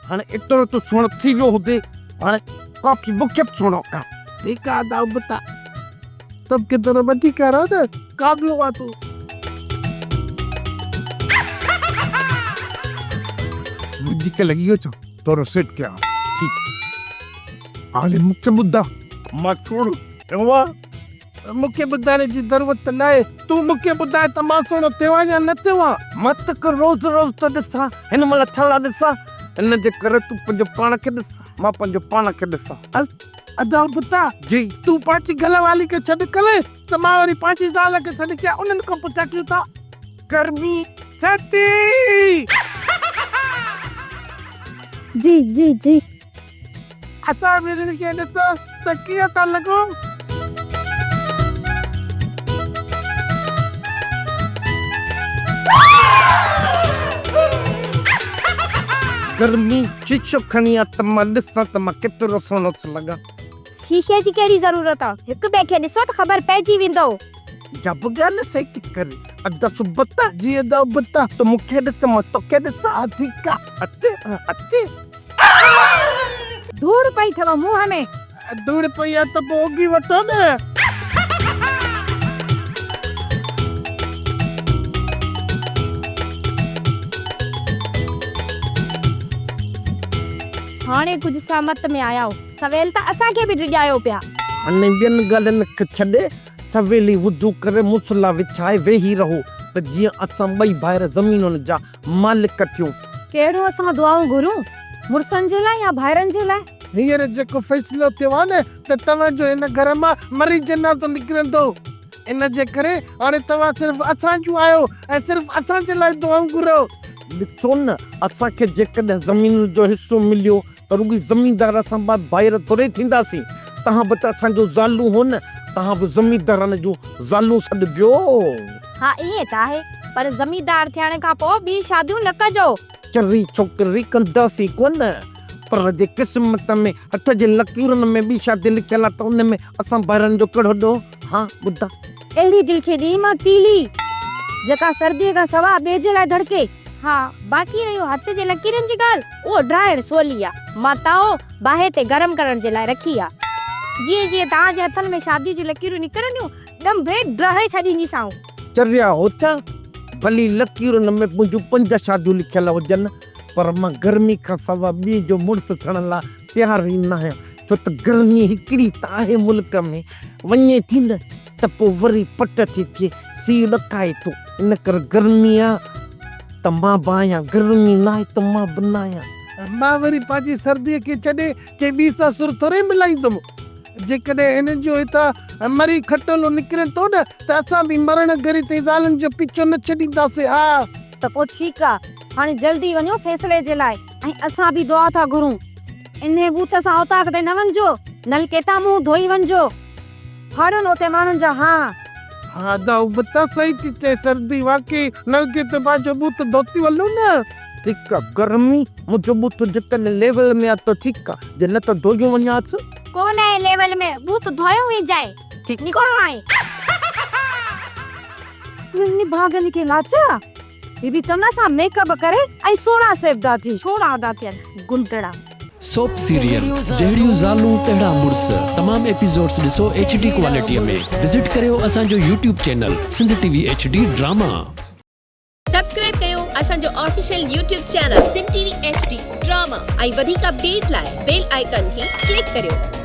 हाणे एतिरो तो सुण थी वियो हुजे, हाणे कॉफी मूंखे बि सुणो का। ठीकु आहे दाऊ बता तब के तरह बची कह रहा था काबिल हुआ तू मुझे के लगी हो छो तोरो सेट क्या ठीक हाणे मूंखे ॿुधा मां छोड़ एवा मूंखे ॿुधाइण जी ज़रूरत न आहे, तूं मूंखे ॿुधाए त मां सुहिणो थियां या न थियां। मत कर रोज़ रोज़ त ॾिसां हिन महिल ठला ॾिसां, हिन जे करे तूं पंहिंजो पाण खे ॾिस, मां पंहिंजो पाण खे ॾिसां। अदा बता जी तूं पंहिंजी गलवाली खे छॾ करे त मां वरी पंहिंजी ज़ाल खे छॾ के उन्हनि खां पुछां कयूं था गर्मी छती। जी जी जी असां ॿिन्हिनि खे ॾिसो त कीअं था लॻूं। गर्मी शीशो खणी आ त मां ॾिसां त मां केतिरो सुहिणो थो लॻां। शीशे जी कहिड़ी ज़रूरत आहे, हिकु ॿिए खे ॾिसो त ख़बर पइजी वेंदो। जब ॻाल्हि सही थी करे अदा सुबता जी अदा बता त मूंखे ॾिस मां तोखे ॾिसां। ठीकु आहे अचे अचे धूड़ पई अथव मुंहं में। धूड़ पई आहे त पोइ उगी वठो न। हाणे कुझु सहमत में आया हो, सवेल त असांखे बि ॾिॼायो पिया। हाणे ॿियनि ॻाल्हियुनि खे छॾे सवेली वुदू करे मुसला विछाए वेही रहो त जीअं असां ॿई ॿाहिरि ज़मीनुनि जा मालिक थियूं। कहिड़ो असां दुआऊं घुरूं, मुड़सनि जे लाइ या भाइरनि जे लाइ? हींअर जेको फ़ैसिलो थियो आहे न त तव्हांजो हिन घर मां मरी जनाज़ो निकिरंदो, इन जे करे हाणे तव्हां सिर्फ़ु असां जूं आहियो ऐं सिर्फ़ु असांजे लाइ दुआऊं घुरो। ॾिसो न असांखे जेकॾहिं ज़मीन जो हिसो मिलियो त रुॻी ज़मीनदार असां ॿाहिरि थोरे थींदासीं। तव्हां बि त असांजो ज़ालू हो न, तव्हां बि ज़मीनदारनि जूं ज़ालू सॾिबियो। हा ईअं त आहे, पर ज़मीनदार थियण खां पोइ ॿी शादियूं न कजो। चरी छोकिरी कंदासीं कोन, पर जे क़िस्मत में हथ जे लकीरनि में ॿी शादी लिखियल आहे त उन में असां ॿाहिरनि जो कहिड़ो ॾोह। हा ॿुधा अहिड़ी दिलि खे ॾी मां तीली जेका सर्दीअ खां सवा ॿिए जे लाइ धड़के। हा बाक़ी रहियो हथ जे लकीरनि जी ॻाल्हि, उहो ड्राइण सवली आहे। मां ताओ बाहि ते गरम करण जे लाइ रखी आहे। जीअं जीअं तव्हांजे हथनि में शादी जी लकीरूं निकिरंदियूं दम भेट ड्राहे छॾींदीसांव। चरिया हो छा भली लकीरुनि में मुंहिंजूं 5 शादियूं लिखियल हुजनि, पर मां गर्मी खां सवा ॿी जो मुड़ुसु थियण लाइ तयारु ई न आहियां, छो त गर्मी हिकिड़ी त आहे मुल्क में, वञे थी न त पोइ वरी पट थी थिए, सीउ ॾकाए थो। इन करे गर्मी आहे त मां बि आहियां, गर्मी न आहे त मां बि न आहियां। मां वरी पंहिंजी सर्दीअ खे छॾे के ॿी सां सुर थोरे मिलाईंदुमि। जेकॾहिं हिननि जो हितां मरी खटोलो निकिरे थो न त असां बि मरण घड़ी ते ज़ालुनि जो पीछो न छॾींदासीं। हा त पोइ ठीकु आहे, हाणे जल्दी वञो फ़ैसिले जे लाइ ऐं असां बि दुआ था घुरूं। इन बूथ सां औताक ते न वञिजो, नलके तां मुंहुं धोई वञिजो। फाड़नि उते माण्हुनि जा। हा हा दाऊ बता सही थी चए, सर्दी वाकई नलके ते पंहिंजो बूथ धोती वञो न। ठीकु आहे, गर्मी मुंहिंजो बूथ जेकॾहिं लेवल में आहे त ठीकु आहे, जे न त धोइयूं वञांसि। कोन आहे लेवल में, बूथ धोयो वेंजाए, ठीक नहीं कोन आहे। इन्हीं भागन के लाचा ये भी चन्ना सा मेकअप करे ऐं सोना सेवदा थी छोड़ा दा थियन गुंतड़ा। सोप सीरियल जहिड़ियूं ज़ालूं तहिड़ा मुड़स तमाम एपिसोड्स ॾिसो HD क्वालिटीअ में। विजिट करियो असांजो YouTube channel Sindh TV HD drama. Subscribe कयो असांजो official YouTube channel Sindh TV HD drama ऐं वधीक अपडेट लाइ बेल आइकन खे क्लिक करियो।